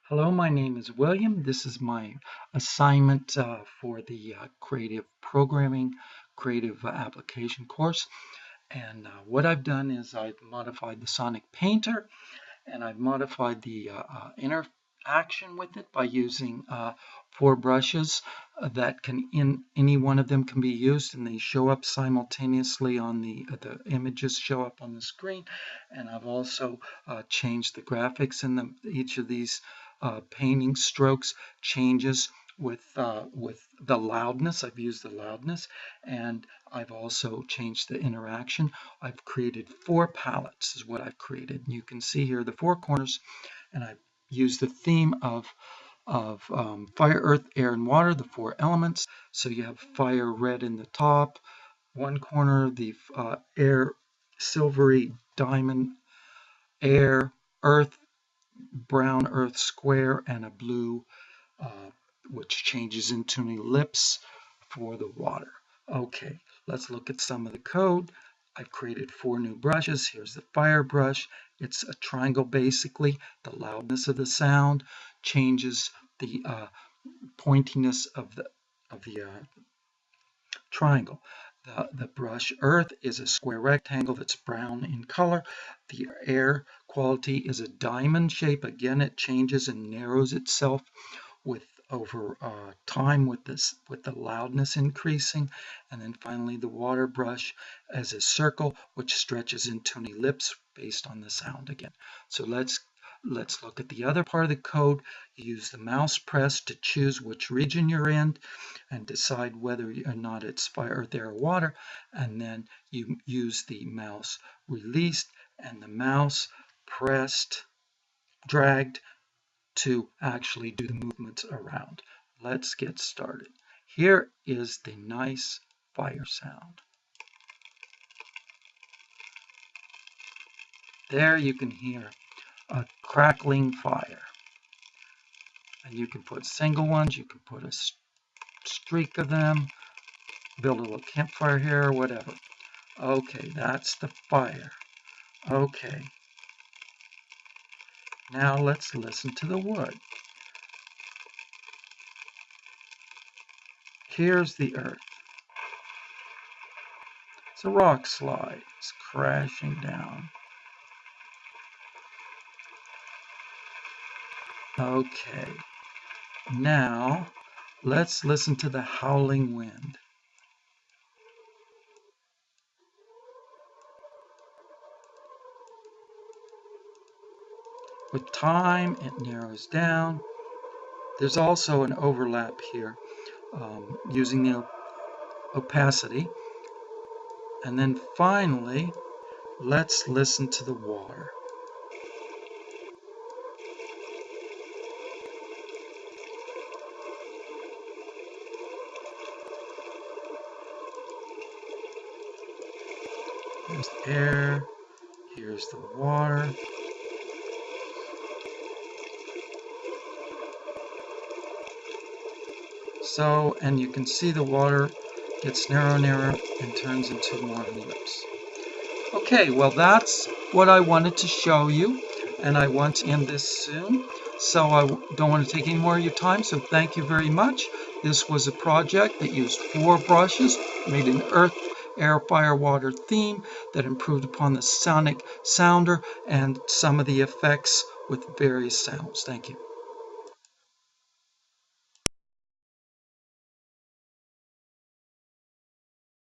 Hello, my name is William. This is my assignment for the Creative Programming, Creative Application course. And what I've done is I've modified the Sonic Painter and I've modified the interaction with it by using 4 brushes that any one of them can be used, and they show up simultaneously on the images show up on the screen. And I've also changed the graphics in each of these painting strokes changes with the loudness. I've used the loudness, and I've also changed the interaction. I've created 4 palettes is what I've created. And you can see here the 4 corners, and I've used the theme of fire, earth, air, and water, the 4 elements. So you have fire red in the top, one corner, the air silvery diamond, air, earth, brown earth square, and a blue which changes into an ellipse for the water. Okay, let's look at some of the code. I've created 4 new brushes. Here's the fire brush. It's a triangle basically. The loudness of the sound changes the pointiness of the triangle. The brush earth is a square rectangle that's brown in color. The air quality is a diamond shape. Again, it changes and narrows itself with over time with the loudness increasing. And then finally the water brush as a circle which stretches into an ellipse based on the sound again. So let's look at the other part of the code. You use the mouse press to choose which region you're in and decide whether or not it's fire, earth, air, or water, and then you use the mouse released and the mouse pressed, dragged to actually do the movements around. Let's get started. Here is the nice fire sound. There you can hear a crackling fire. And you can put single ones, you can put a streak of them, build a little campfire here or whatever. Okay, that's the fire. Okay. Now let's listen to the wood. Here's the earth. It's a rock slide. It's crashing down. Okay. Now let's listen to the howling wind. With time, it narrows down. There's also an overlap here using the opacity. And then finally, let's listen to the water. Here's the air, here's the water. So, and you can see the water gets narrower and turns into more of an ellipse. Okay, well that's what I wanted to show you, and I want to end this soon. So I don't want to take any more of your time, so thank you very much. This was a project that used 4 brushes, made an earth, air, fire, water theme that improved upon the sonic sounder and some of the effects with various sounds. Thank you.